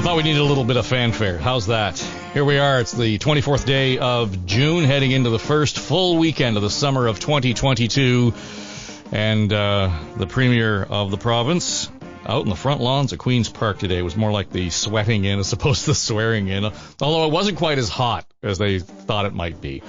thought we needed a little bit of fanfare. How's that? Here we are. It's the 24th day of June, heading into the first full weekend of the summer of 2022. And the premier of the province out in the front lawns at Queen's Park today. It was more like the sweating in as opposed to the swearing in, although it wasn't quite as hot as they thought it might be.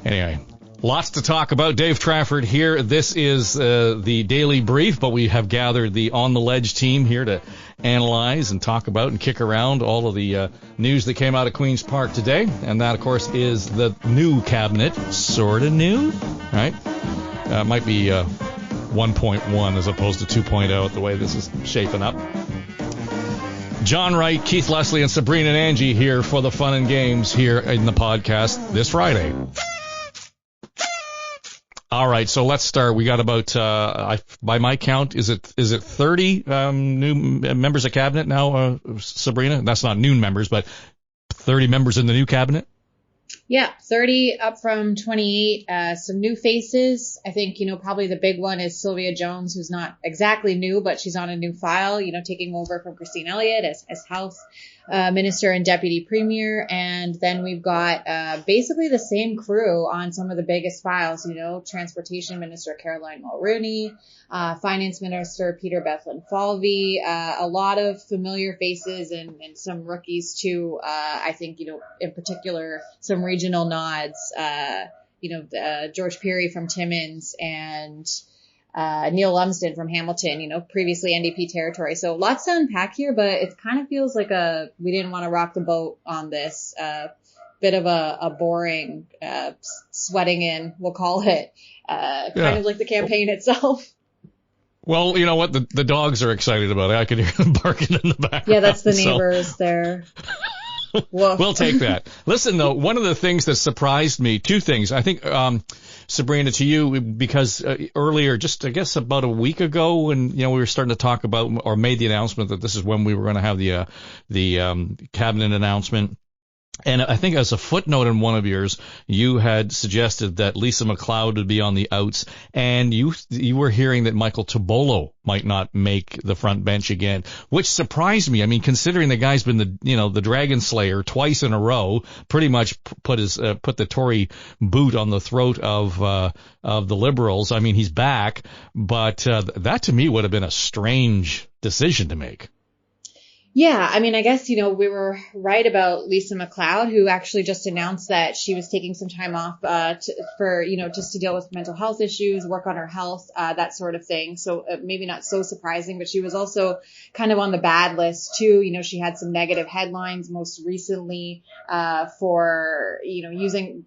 Anyway, lots to talk about. Dave Trafford here. This is the Daily Brief, but we have gathered the On the Ledge team here to analyze and talk about and kick around all of the news that came out of Queen's Park today. And that, of course, is the new cabinet. Sort of new, right? Might be 1.1 as opposed to 2.0 the way this is shaping up. John Wright, Keith Leslie, and Sabrina and Angie here for the fun and games here in the podcast this Friday. All right, so let's start. We got about, by my count, is it 30 new members of cabinet now, Sabrina? That's not new members, but 30 members in the new cabinet? Yeah, 30 up from 28. Some new faces. I think, probably the big one is Sylvia Jones, who's not exactly new, but she's on a new file, taking over from Christine Elliott as Health Minister and Deputy Premier. And then we've got basically the same crew on some of the biggest files, Transportation Minister Caroline Mulrooney, Finance Minister Peter Bethlen-Falvey, a lot of familiar faces and some rookies too. I think, in particular, some regional nods, George Peary from Timmins and Neil Lumsden from Hamilton, previously NDP territory. So lots to unpack here, but it kind of feels like we didn't want to rock the boat on this. Bit of a boring sweating in, we'll call it, kind of like the campaign itself. Well, you know what? The dogs are excited about it. I could hear them barking in the background. Yeah, that's the neighbors there. We'll take that. Listen, though, one of the things that surprised me, two things. I think, Sabrina, to you, because earlier, just I guess about a week ago, when we were starting to talk about or made the announcement that this is when we were going to have the cabinet announcement. And I think as a footnote in one of yours, you had suggested that Lisa MacLeod would be on the outs, and you were hearing that Michael Tobolo might not make the front bench again, which surprised me. I mean, considering the guy's been the Dragon Slayer twice in a row, pretty much put the Tory boot on the throat of the Liberals. I mean, he's back, but that to me would have been a strange decision to make. Yeah, I mean, I guess, we were right about Lisa MacLeod, who actually just announced that she was taking some time off just to deal with mental health issues, work on her health, that sort of thing. So maybe not so surprising, but she was also kind of on the bad list too. She had some negative headlines most recently for, using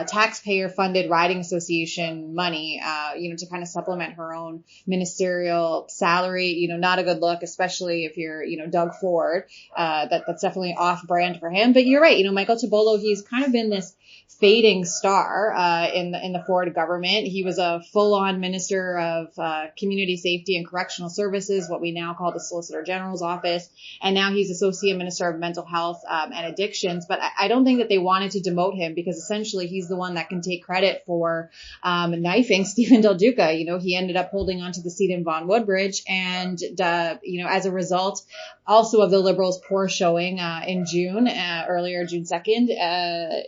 taxpayer-funded riding association money, to kind of supplement her own ministerial salary. Not a good look, especially if you're, Doug Ford. That's definitely off-brand for him. But you're right. Michael Tobolo, he's kind of been this fading star in the Ford government. He was a full-on minister of community safety and correctional services, what we now call the Solicitor General's office, and now he's associate minister of mental health and addictions. But I don't think that they wanted to demote him because essentially he's the one that can take credit for knifing Stephen Del Duca. He ended up holding onto the seat in Vaughan Woodbridge, and as a result, also of the Liberals' poor showing in June, earlier June 2nd.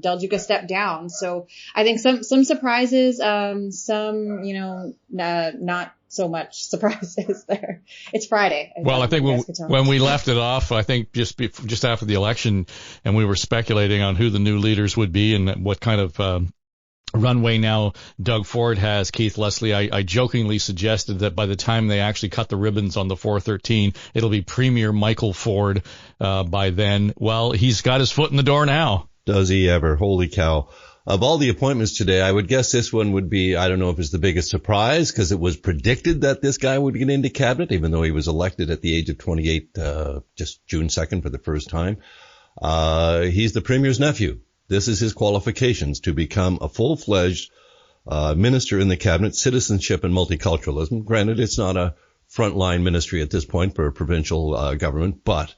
Del Duca stepped down. So I think some surprises, some, not so much surprises there. It's Friday. Well, I think when we left it off, I think just after the election, and we were speculating on who the new leaders would be and what kind of runway now Doug Ford has, Keith Leslie, I jokingly suggested that by the time they actually cut the ribbons on the 413, it'll be Premier Michael Ford by then. Well, he's got his foot in the door now. Does he ever? Holy cow. Of all the appointments today, I would guess this one would be, I don't know if it's the biggest surprise, because it was predicted that this guy would get into cabinet, even though he was elected at the age of 28, just June 2nd for the first time. He's the Premier's nephew. This is his qualifications to become a full-fledged minister in the cabinet, Citizenship and Multiculturalism. Granted, it's not a frontline ministry at this point for a provincial government, but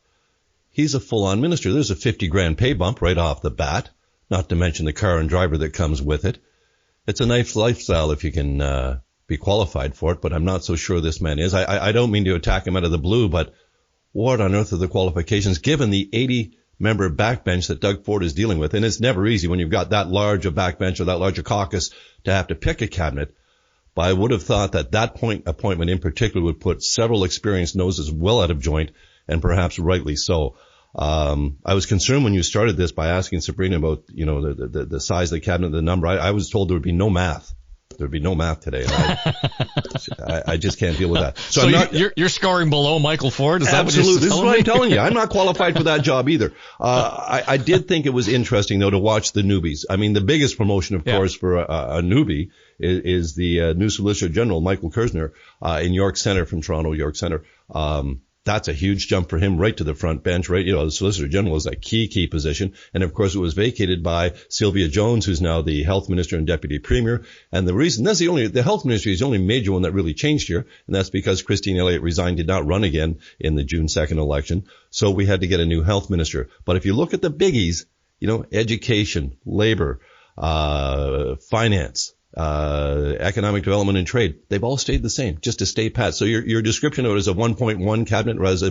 he's a full-on minister. There's a $50,000 pay bump right off the bat, not to mention the car and driver that comes with it. It's a nice lifestyle if you can be qualified for it, but I'm not so sure this man is. I don't mean to attack him out of the blue, but what on earth are the qualifications given the 80-member backbench that Doug Ford is dealing with? And it's never easy when you've got that large a backbench or that large a caucus to have to pick a cabinet. But I would have thought that appointment in particular would put several experienced noses well out of joint, and perhaps rightly so. I was concerned when you started this by asking Sabrina about, the size of the cabinet, the number. I was told there would be no math. There'd be no math today. And I just can't deal with that. So you're scoring below Michael Ford? Is that what you're telling me? This is what I'm telling you. I'm not qualified for that job either. I did think it was interesting, though, to watch the newbies. I mean, the biggest promotion, of course, for a newbie is the new Solicitor General, Michael Kersner, in York Centre, from Toronto, York Centre. That's a huge jump for him right to the front bench, right? The Solicitor General is a key position. And of course, it was vacated by Sylvia Jones, who's now the Health Minister and Deputy Premier. And the reason, the Health Ministry is the only major one that really changed here. And that's because Christine Elliott resigned, did not run again in the June 2nd election. So we had to get a new Health Minister. But if you look at the biggies, education, labor, finance, economic development and trade, they've all stayed the same, just to stay pat. So your description of it as a 1.1 cabinet as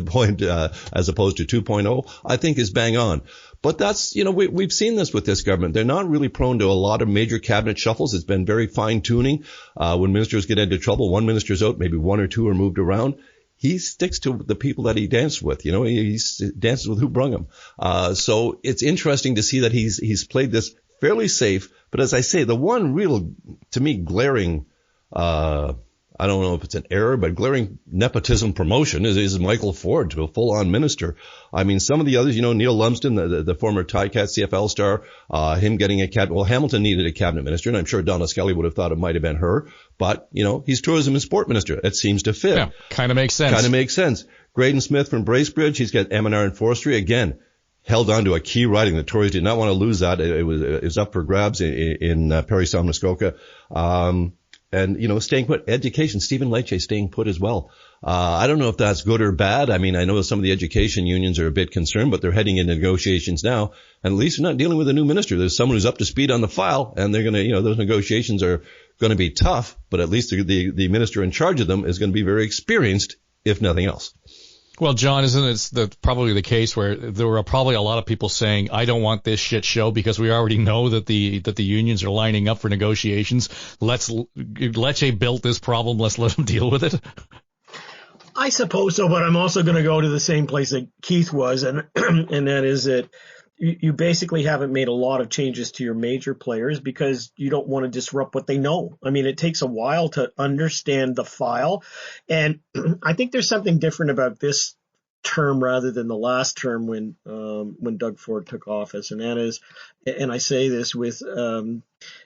opposed to 2.0, I think is bang on. But that's, we've seen this with this government. They're not really prone to a lot of major cabinet shuffles. It's been very fine tuning. When ministers get into trouble, one minister's out, maybe one or two are moved around. He sticks to the people that he danced with. He dances with who brung him. So it's interesting to see that he's played this fairly safe. But as I say, the one real, to me, glaring, I don't know if it's an error, but glaring nepotism promotion is Michael Ford to a full-on minister. I mean, some of the others, Neil Lumsden, the former Ticats CFL star, him getting a cabinet. Well, Hamilton needed a cabinet minister, and I'm sure Donna Scully would have thought it might have been her. But, he's tourism and sport minister. It seems to fit. Yeah, kind of makes sense. Graydon Smith from Bracebridge, he's got M&R and Forestry. Again, held on to a key riding. The Tories did not want to lose that. It was up for grabs in Perry Sound, Muskoka. And, staying put. Education, Stephen Leche staying put as well. I don't know if that's good or bad. I mean, I know some of the education unions are a bit concerned, but they're heading into negotiations now. And at least they're not dealing with a new minister. There's someone who's up to speed on the file, and they're going to, those negotiations are going to be tough, but at least the minister in charge of them is going to be very experienced, if nothing else. Well, John, isn't it probably the case where there were probably a lot of people saying, I don't want this shit show because we already know that the unions are lining up for negotiations. Lecce built this problem. Let's let them deal with it. I suppose so, but I'm also going to go to the same place that Keith was, and that is that you basically haven't made a lot of changes to your major players because you don't want to disrupt what they know. I mean, it takes a while to understand the file. And I think there's something different about this term rather than the last term when Doug Ford took office. And that is, and I say this with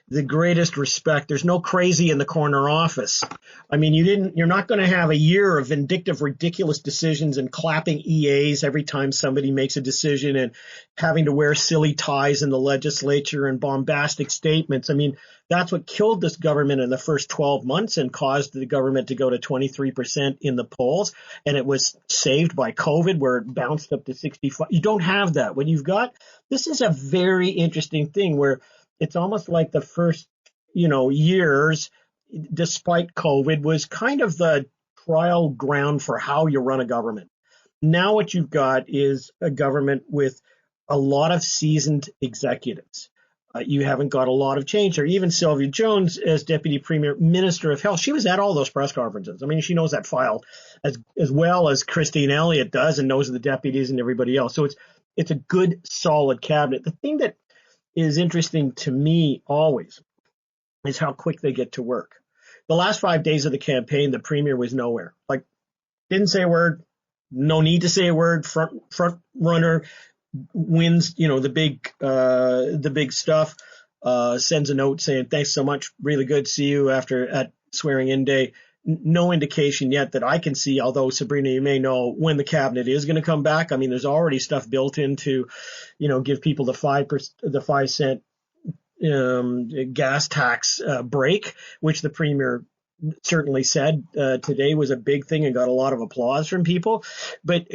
the greatest respect, there's no crazy in the corner office. I mean, you're not going to have a year of vindictive, ridiculous decisions and clapping EAs every time somebody makes a decision and having to wear silly ties in the legislature and bombastic statements. I mean, that's what killed this government in the first 12 months and caused the government to go to 23% in the polls. And it was saved by COVID where it bounced up to 65. You don't have that. When you've got, this is a very interesting thing where it's almost like the first, years, despite COVID, was kind of the trial ground for how you run a government. Now what you've got is a government with a lot of seasoned executives. You haven't got a lot of change there. Even Sylvia Jones, as Deputy Premier, Minister of Health, she was at all those press conferences. I mean, she knows that file as well as Christine Elliott does and knows the deputies and everybody else. So it's a good, solid cabinet. The thing that is interesting to me always is how quick they get to work. The last 5 days of the campaign, the Premier was nowhere. Like, didn't say a word, no need to say a word, front runner, wins, the big stuff, sends a note saying, thanks so much, really good to see you at swearing in day. No indication yet that I can see, although Sabrina, you may know when the cabinet is going to come back. I mean, there's already stuff built into, give people the 5 cent gas tax break, which the Premier certainly said today was a big thing and got a lot of applause from people. But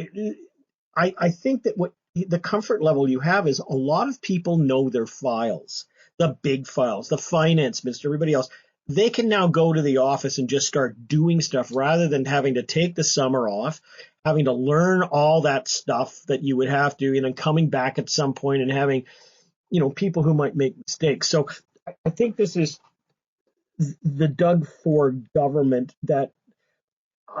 I think that what the comfort level you have is a lot of people know their files, the big files, the finance minister, everybody else. they can now go to the office and just start doing stuff rather than having to take the summer off, having to learn all that stuff that you would have to, coming back at some point and having, people who might make mistakes. So I think this is the Doug Ford government that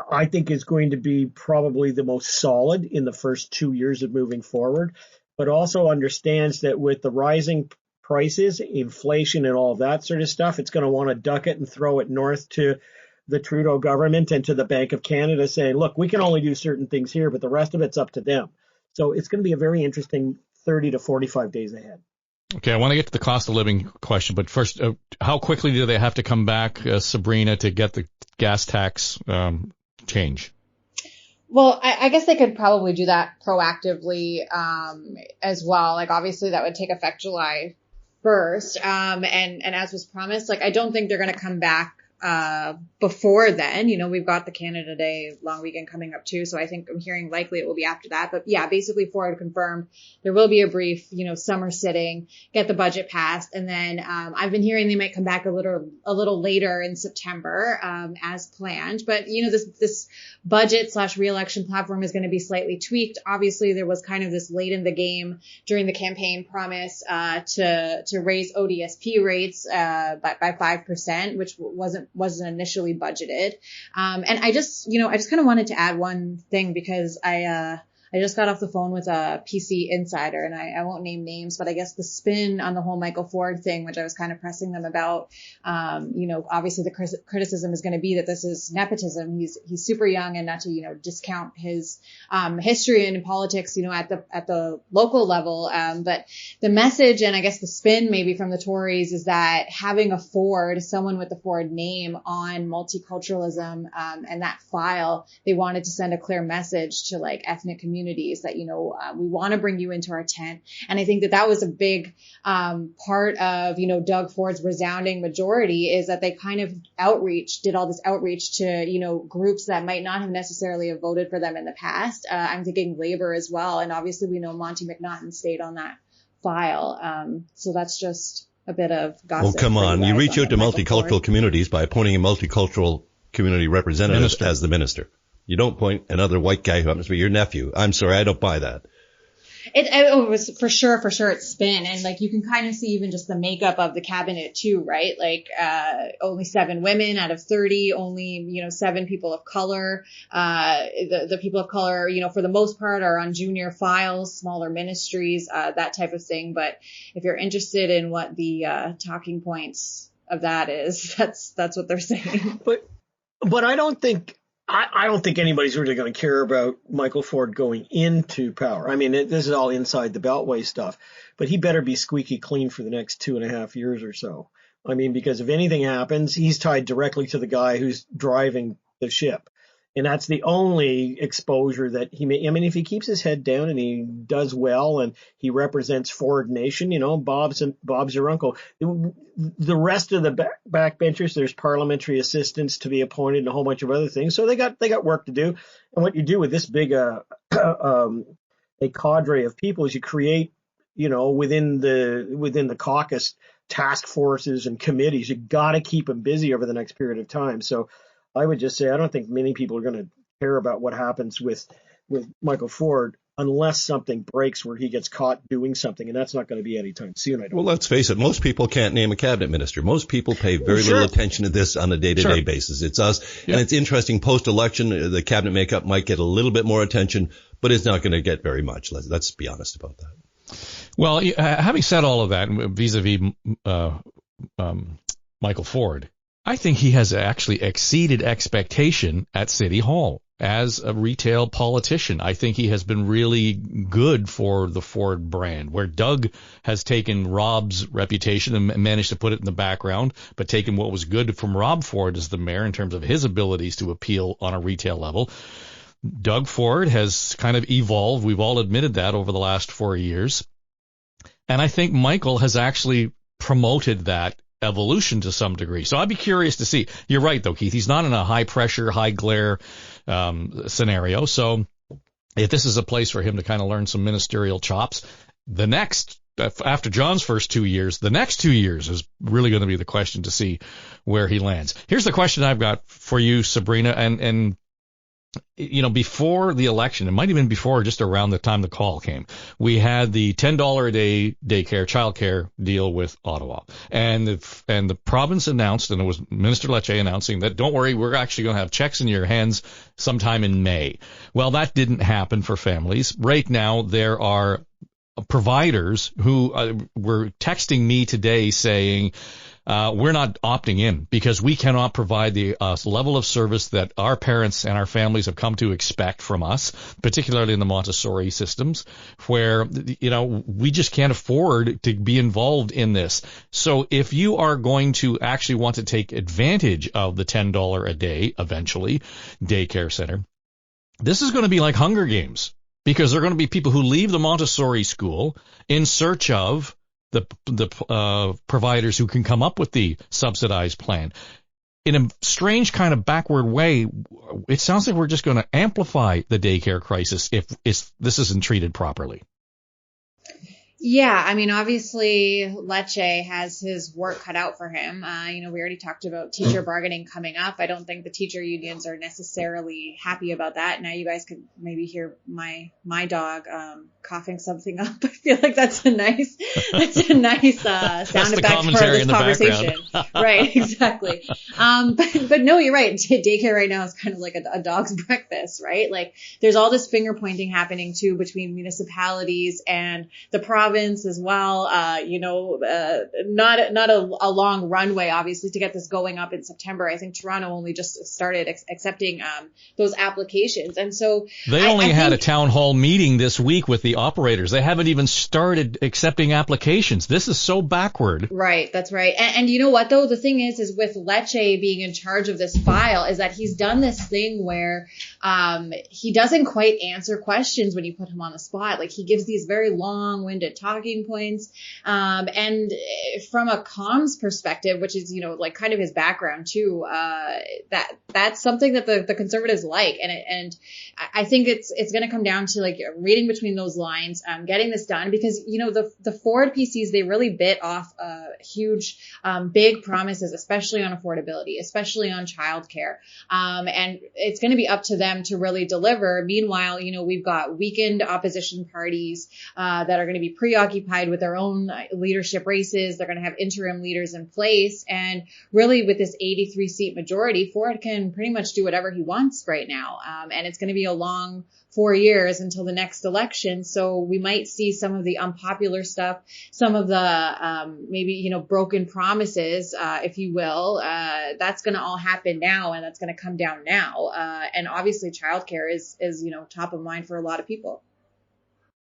I think is going to be probably the most solid in the first 2 years of moving forward, but also understands that with the rising prices, inflation, and all of that sort of stuff, it's going to want to duck it and throw it north to the Trudeau government and to the Bank of Canada saying, look, we can only do certain things here, but the rest of it's up to them. So it's going to be a very interesting 30 to 45 days ahead. Okay, I want to get to the cost of living question, but first, how quickly do they have to come back, Sabrina, to get the gas tax change? Well, I guess they could probably do that proactively as well. Like, obviously, that would take effect July 1st. And as was promised, I don't think they're going to come back before then. We've got the Canada Day long weekend coming up too. So I think I'm hearing likely it will be after that. But yeah, basically Ford confirmed there will be a brief, summer sitting, get the budget passed. And then, I've been hearing they might come back a little later in September, as planned. But, this budget / re-election platform is going to be slightly tweaked. Obviously there was kind of this late in the game during the campaign promise, to raise ODSP rates, by 5%, which wasn't initially budgeted. And I just kind of wanted to add one thing because I just got off the phone with a PC insider, and I won't name names, but I guess the spin on the whole Michael Ford thing, which I was kind of pressing them about, obviously the criticism is going to be that this is nepotism. He's super young, and not to, discount his, history in politics, at the local level. But the message, and I guess the spin maybe from the Tories, is that having a Ford, someone with the Ford name on multiculturalism, and that file, they wanted to send a clear message to ethnic communities that, we want to bring you into our tent. And I think that was a big part of, Doug Ford's resounding majority, is that they kind of did all this outreach to, groups that might not have necessarily have voted for them in the past. I'm thinking Labor as well. And obviously we know Monty McNaughton stayed on that file. So that's just a bit of gossip. Well, come on. You reach out to multicultural communities by appointing a multicultural community representative as the minister. You don't point another white guy who happens to be your nephew. I'm sorry, I don't buy that. It was for sure it's spin. And you can kind of see even just the makeup of the cabinet too, right? Only 7 women out of 30, only, 7 people of color. The people of color, for the most part are on junior files, smaller ministries, that type of thing. But if you're interested in what the talking points of that is, that's what they're saying. But I don't think anybody's really going to care about Michael Ford going into power. I mean, this is all inside the Beltway stuff, but he better be squeaky clean for the next 2.5 years or so. I mean, because if anything happens, he's tied directly to the guy who's driving the ship. And that's the only exposure that he may. I mean, if he keeps his head down and he does well and he represents Ford Nation, Bob's your uncle. The rest of the backbenchers, there's parliamentary assistants to be appointed and a whole bunch of other things. So they got work to do. And what you do with this big a cadre of people is you create, within the caucus task forces and committees. You got to keep them busy over the next period of time. So I would just say I don't think many people are going to care about what happens with Michael Ford unless something breaks where he gets caught doing something, and that's not going to be anytime soon. Well, let's face it. Most people can't name a cabinet minister. Most people pay very little attention to this on a day-to-day basis. It's us. Yeah. And it's interesting. Post-election, the cabinet makeup might get a little bit more attention, but it's not going to get very much. Let's be honest about that. Well, having said all of that, vis-a-vis Michael Ford, I think he has actually exceeded expectation at City Hall as a retail politician. I think he has been really good for the Ford brand, where Doug has taken Rob's reputation and managed to put it in the background, but taken what was good from Rob Ford as the mayor in terms of his abilities to appeal on a retail level. Doug Ford has kind of evolved. We've all admitted that over the last 4 years. And I think Michael has actually promoted that evolution to some degree. So I'd be curious to see. You're right, though, Keith. He's not in a high pressure, high glare scenario. So if this is a place for him to kind of learn some ministerial chops, the next after John's first 2 years, the next 2 years is really going to be the question to see where he lands. Here's the question I've got for you, Sabrina, and before the election, it might have been before, just around the time the call came, we had the $10 a day daycare, childcare deal with Ottawa. And the province announced, and it was Minister Lecce announcing that, don't worry, we're actually going to have checks in your hands sometime in May. Well, that didn't happen for families. Right now, there are providers who were texting me today saying, we're not opting in because we cannot provide the level of service that our parents and our families have come to expect from us, particularly in the Montessori systems, where, we just can't afford to be involved in this. So if you are going to actually want to take advantage of the $10 a day, eventually, daycare center, this is going to be like Hunger Games, because there are going to be people who leave the Montessori school in search of the providers who can come up with the subsidized plan. In a strange kind of backward way, it sounds like we're just going to amplify the daycare crisis if this isn't treated properly. Yeah, I mean, obviously, Lecce has his work cut out for him. We already talked about teacher bargaining coming up. I don't think the teacher unions are necessarily happy about that. Now you guys could maybe hear my dog coughing something up. I feel like that's a nice sound effect for this conversation. Right, exactly. But no, you're right. Daycare right now is kind of like a dog's breakfast, right? Like there's all this finger pointing happening too between municipalities and the province as well. Not a long runway, obviously, to get this going up in September. I think Toronto only just started accepting those applications. And so they only had a town hall meeting this week with the operators. They haven't even started accepting applications. This is so backward. Right. That's right. And you know what, though? The thing is with Lecce being in charge of this file is that he's done this thing where he doesn't quite answer questions when you put him on the spot. Like he gives these very long-winded talking points. And from a comms perspective, which is, kind of his background too, that's something that the conservatives like. And I think it's going to come down to like reading between those lines, getting this done because, the Ford PCs, they really bit off huge, big promises, especially on affordability, especially on childcare. And it's going to be up to them to really deliver. Meanwhile, we've got weakened opposition parties, that are going to be preoccupied with their own leadership races. They're going to have interim leaders in place. And really with this 83 seat majority, Ford can pretty much do whatever he wants right now. And it's going to be a long 4 years until the next election. So we might see some of the unpopular stuff, some of the, maybe, broken promises, if you will, that's going to all happen now and that's going to come down now. And obviously childcare is, top of mind for a lot of people.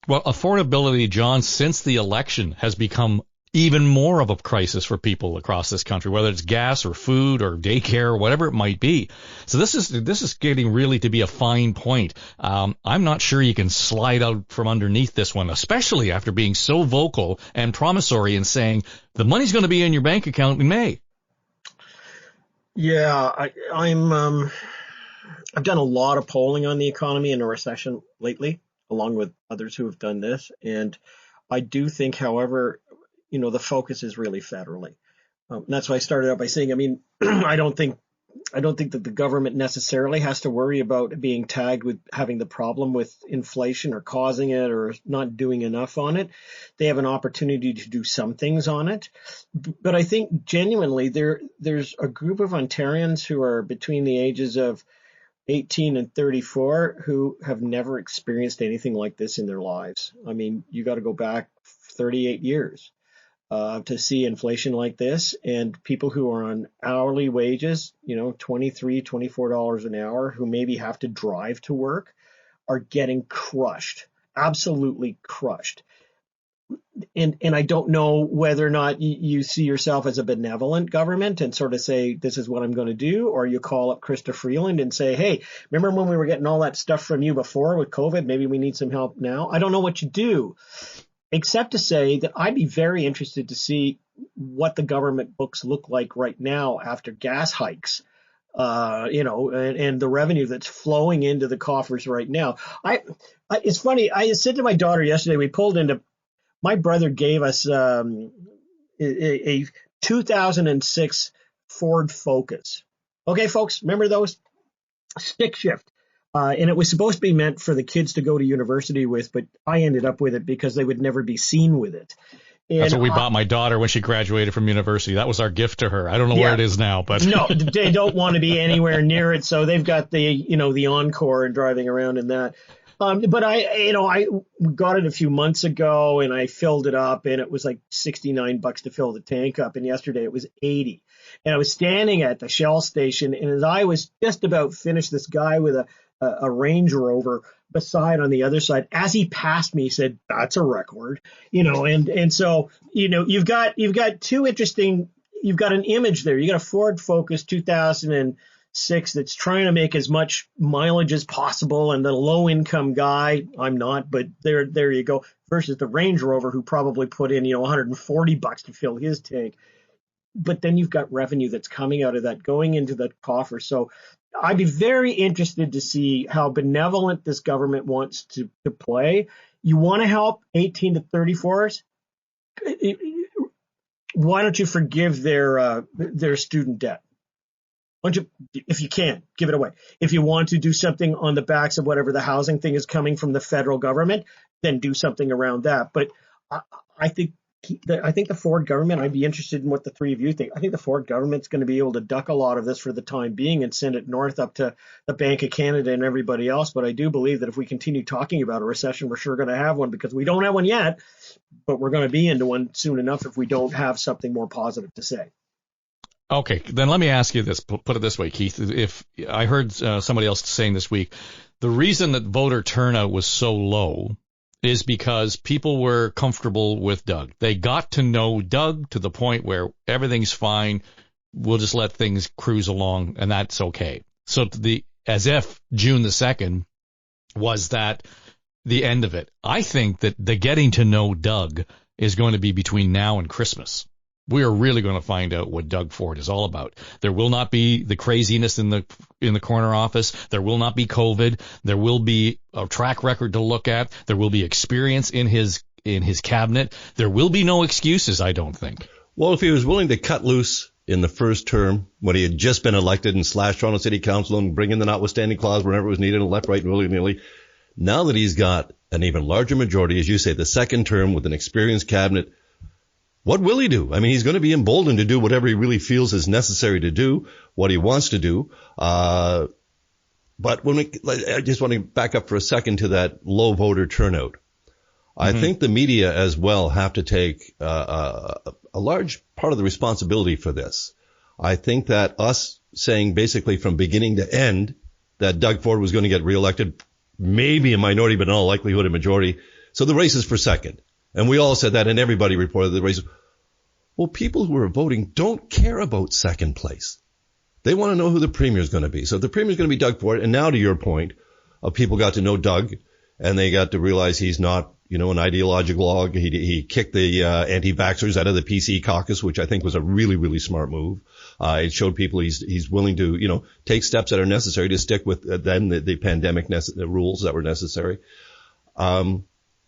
Well, affordability, John, since the election has become even more of a crisis for people across this country, whether it's gas or food or daycare or whatever it might be. So this is getting really to be a fine point. I'm not sure you can slide out from underneath this one, especially after being so vocal and promissory and saying the money's going to be in your bank account in May. Yeah, I've done a lot of polling on the economy in a recession lately, along with others who have done this. And I do think, however, the focus is really federally. And that's why I started out by saying, I don't think that the government necessarily has to worry about being tagged with having the problem with inflation or causing it or not doing enough on it. They have an opportunity to do some things on it. But I think genuinely there's a group of Ontarians who are between the ages of 18 and 34 who have never experienced anything like this in their lives. You got to go back 38 years to see inflation like this, and people who are on hourly wages, $23, $24 an hour, who maybe have to drive to work, are getting crushed, absolutely crushed. And I don't know whether or not you see yourself as a benevolent government and sort of say, this is what I'm going to do, or you call up Krista Freeland and say, hey, remember when we were getting all that stuff from you before with COVID? Maybe we need some help now. I don't know what you do, except to say that I'd be very interested to see what the government books look like right now after gas hikes, and the revenue that's flowing into the coffers right now. It's funny. I said to my daughter yesterday, we pulled into my brother gave us a 2006 Ford Focus. Okay, folks, remember those? Stick shift. And it was supposed to be meant for the kids to go to university with, but I ended up with it because they would never be seen with it. And that's what we bought my daughter when she graduated from university. That was our gift to her. I don't know where it is now, but no, they don't want to be anywhere near it. So they've got the Encore and driving around in that. But I got it a few months ago and I filled it up and it was like $69 to fill the tank up. And yesterday it was $80. And I was standing at the Shell station, and as I was just about finished, this guy with a Range Rover beside on the other side, as he passed me, he said, "That's a record," and so you've got two interesting. You've got an image there. You got a Ford Focus 2006 that's trying to make as much mileage as possible, and the low income guy, I'm not, but there you go, versus the Range Rover who probably put in $140 to fill his tank. But then you've got revenue that's coming out of that going into the coffer. So I'd be very interested to see how benevolent this government wants to play. You want to help 18 to 34s? Why don't you forgive their student debt? Why don't you, if you can, give it away. If you want to do something on the backs of whatever the housing thing is coming from the federal government, then do something around that. But I think the Ford government, I'd be interested in what the three of you think. I think the Ford government's going to be able to duck a lot of this for the time being and send it north up to the Bank of Canada and everybody else. But I do believe that if we continue talking about a recession, we're sure going to have one, because we don't have one yet, but we're going to be into one soon enough if we don't have something more positive to say. Okay, then let me ask you this. Put it this way, Keith. If I heard somebody else saying this week, the reason that voter turnout was so low is because people were comfortable with Doug. They got to know Doug to the point where everything's fine. We'll just let things cruise along, and that's okay. So as if June the 2nd was that the end of it. I think that the getting to know Doug is going to be between now and Christmas. We are really going to find out what Doug Ford is all about. There will not be the craziness in the corner office. There will not be COVID. There will be a track record to look at. There will be experience in his cabinet. There will be no excuses, I don't think. Well, if he was willing to cut loose in the first term when he had just been elected and slashed Toronto City Council and bring in the notwithstanding clause whenever it was needed, left, right, willy-nilly, now that he's got an even larger majority, as you say, the second term with an experienced cabinet, what will he do? I mean, he's going to be emboldened to do whatever he really feels is necessary to do, what he wants to do. But I just want to back up for a second to that low voter turnout. Mm-hmm. I think the media as well have to take a large part of the responsibility for this. I think that us saying basically from beginning to end that Doug Ford was going to get reelected, maybe a minority, but in all likelihood a majority. So the race is for second. And we all said that, and everybody reported the race. Well, people who are voting don't care about second place. They want to know who the premier is going to be. So if the premier is going to be Doug Ford, and now to your point, people got to know Doug, and they got to realize he's not, an ideological hog. He kicked the anti-vaxxers out of the PC caucus, which I think was a really, really smart move. It showed people he's willing to, take steps that are necessary to stick with then the pandemic rules that were necessary.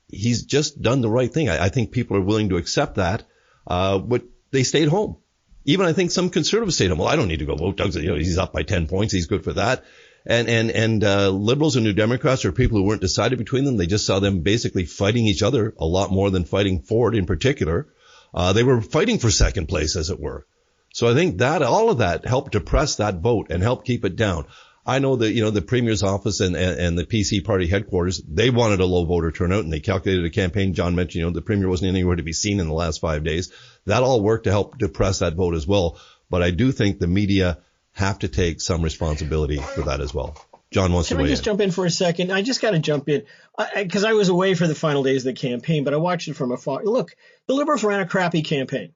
He's just done the right thing. I think people are willing to accept that, but they stayed home. Even I think some conservatives stayed home. Well, I don't need to go vote. Doug's, he's up by 10 points. He's good for that. And liberals and New Democrats are people who weren't decided between them. They just saw them basically fighting each other a lot more than fighting Ford in particular. They were fighting for second place, as it were. So I think that all of that helped depress that vote and help keep it down. I know that, the Premier's office and the PC party headquarters, they wanted a low voter turnout, and they calculated a campaign. John mentioned, the Premier wasn't anywhere to be seen in the last 5 days. That all worked to help depress that vote as well. But I do think the media have to take some responsibility for that as well. John wants to weigh in. Can I just jump in for a second? I just got to jump in because I was away for the final days of the campaign, but I watched it from afar. Look, the Liberals ran a crappy campaign.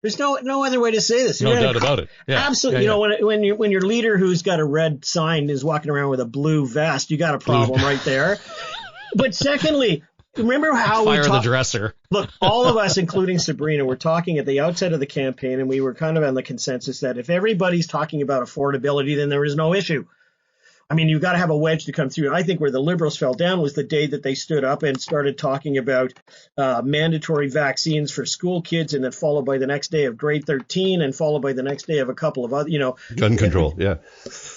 There's no other way to say this. No doubt about it. Yeah. Absolutely. Yeah. When your leader who's got a red sign is walking around with a blue vest, you got a problem right there. But secondly, remember how Fire the dresser. Look, all of us, including Sabrina, were talking at the outset of the campaign, and we were kind of on the consensus that if everybody's talking about affordability, then there is no issue. I mean, you got to have a wedge to come through. And I think where the Liberals fell down was the day that they stood up and started talking about mandatory vaccines for school kids, and then followed by the next day of grade 13, and followed by the next day of a couple of other, gun control. Yeah.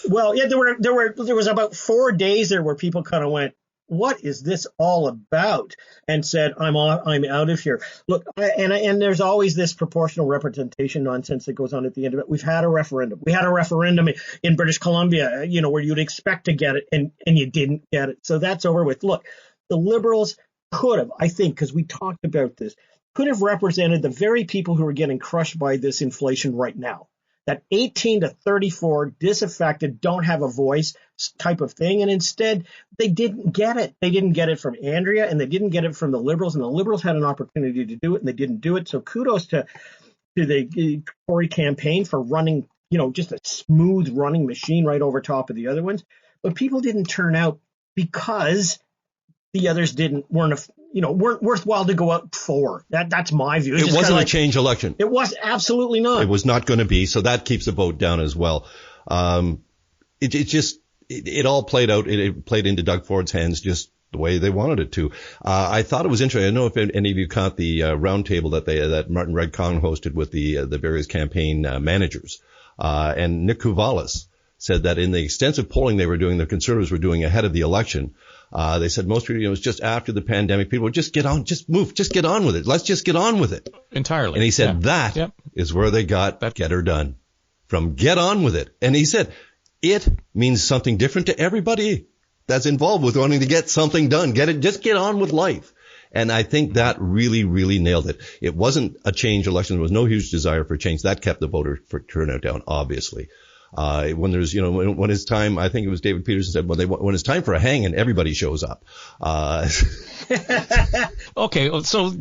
Well, yeah, there was about 4 days there where people kind of went, what is this all about? And said, I'm out of here. Look, and there's always this proportional representation nonsense that goes on at the end of it. We've had a referendum. We had a referendum in British Columbia, where you'd expect to get it, and you didn't get it. So that's over with. Look, the Liberals could have, I think, because we talked about this, could have represented the very people who are getting crushed by this inflation right now. That 18 to 34 disaffected, don't have a voice type of thing. And instead, they didn't get it. They didn't get it from Andrea, and they didn't get it from the Liberals. And the Liberals had an opportunity to do it, and they didn't do it. So kudos to the Tory campaign for running, just a smooth running machine right over top of the other ones. But people didn't turn out because the others weren't worthwhile to go out for. That's my view. It wasn't a change election. It was absolutely not. It was not going to be. So that keeps the vote down as well. It all played out. It played into Doug Ford's hands just the way they wanted it to. I thought it was interesting. I don't know if any of you caught the roundtable that Martin Redcon hosted with the various campaign managers. And Nick Kouvalis said that in the extensive polling they were doing, the Conservatives were doing ahead of the election, they said most people, it was just after the pandemic, people would just get on with it. Let's just get on with it. Entirely. And he said that is where they got get her done, from get on with it. And he said it means something different to everybody that's involved with wanting to get something done. Just get on with life. And I think that really, really nailed it. It wasn't a change election. There was no huge desire for change. That kept the voter turnout down, obviously. When there's, when it's time, I think it was David Peterson said, when it's time for a hanging, everybody shows up. Okay. So,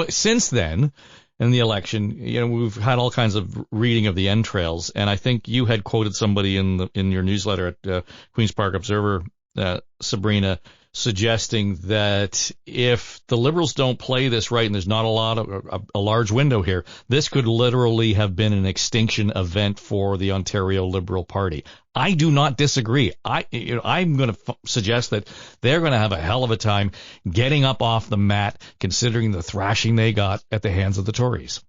since then in the election, we've had all kinds of reading of the entrails. And I think you had quoted somebody in your newsletter at Queen's Park Observer, Sabrina, suggesting that if the Liberals don't play this right, and there's not a large window here, this could literally have been an extinction event for the Ontario Liberal Party. I do not disagree. I'm going to suggest that they're going to have a hell of a time getting up off the mat, considering the thrashing they got at the hands of the Tories.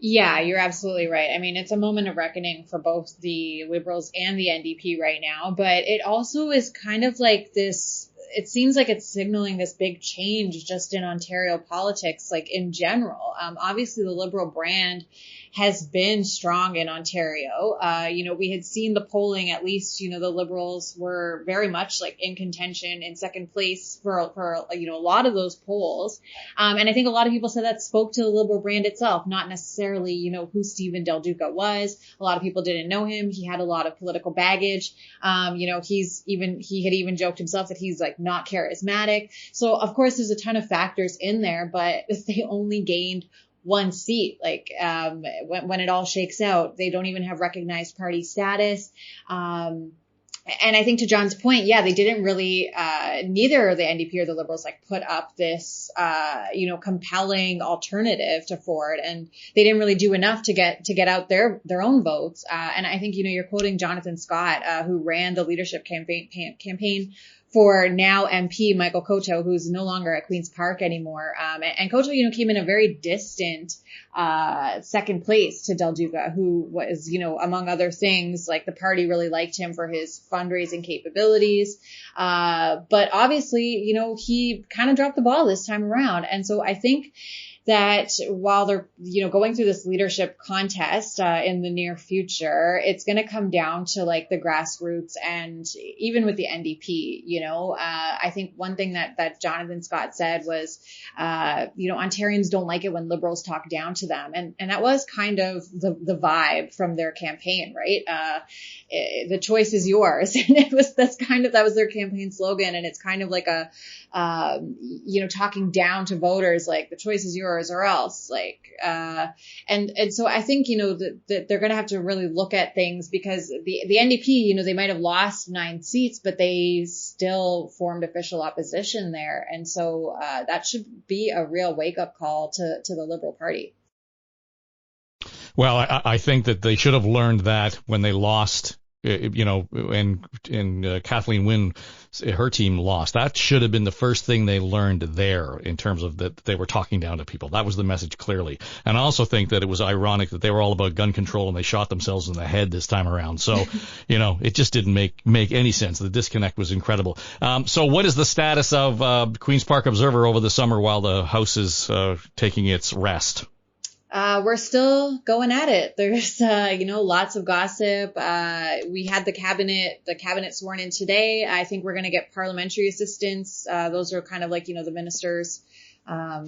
Yeah, you're absolutely right. I mean, it's a moment of reckoning for both the Liberals and the NDP right now, but it also is kind of like this. It seems like it's signaling this big change just in Ontario politics, like in general. Obviously, the Liberal brand has been strong in Ontario. We had seen the polling, at least, the Liberals were very much like in contention in second place for a lot of those polls. And I think a lot of people said that spoke to the Liberal brand itself, not necessarily, who Stephen Del Duca was. A lot of people didn't know him. He had a lot of political baggage. He had even joked himself that he's like not charismatic. So of course there's a ton of factors in there, but they only gained one seat. Like, when it all shakes out, they don't even have recognized party status. And I think to John's point, they didn't really, neither the NDP or the Liberals put up this, compelling alternative to Ford, and they didn't really do enough to get out their own votes. And I think, you're quoting Jonathan Scott, who ran the leadership campaign for now MP Michael Coteau, who's no longer at Queen's Park anymore. And Coteau, came in a very distant second place to Del Duca, who was, among other things, like the party really liked him for his fundraising capabilities. But obviously, he kind of dropped the ball this time around. And so I think that while they're, going through this leadership contest in the near future, it's going to come down to the grassroots, and even with the NDP, I think one thing that Jonathan Scott said was, Ontarians don't like it when Liberals talk down to them. And that was kind of the vibe from their campaign, right? The choice is yours. And that was their campaign slogan. And it's kind of like talking down to voters, like the choice is yours or else, and so I think, that they're going to have to really look at things, because the NDP, they might have lost 9 seats, but they still formed official opposition there. And so, that should be a real wake up call to the Liberal Party. Well, I think that they should have learned that when they lost and Kathleen Wynne, her team lost. That should have been the first thing they learned there in terms of that they were talking down to people. That was the message clearly. And I also think that it was ironic that they were all about gun control and they shot themselves in the head this time around. So, it just didn't make any sense. The disconnect was incredible. So what is the status of Queen's Park Observer over the summer while the House is taking its rest? We're still going at it. There's, lots of gossip. We had the cabinet sworn in today. I think we're going to get parliamentary assistants. Those are kind of like, the ministers,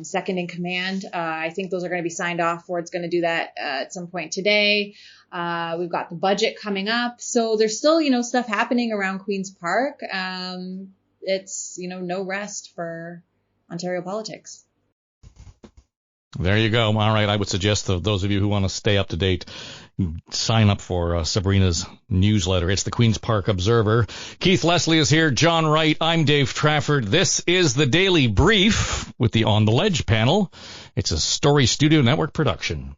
second in command. I think those are going to be signed off. Ford's going to do that at some point today. We've got the budget coming up. So there's still, stuff happening around Queen's Park. It's, no rest for Ontario politics. There you go. All right. I would suggest to those of you who want to stay up to date, sign up for Sabrina's newsletter. It's the Queen's Park Observer. Keith Leslie is here. John Wright. I'm Dave Trafford. This is the Daily Brief with the On the Ledge panel. It's a Story Studio Network production.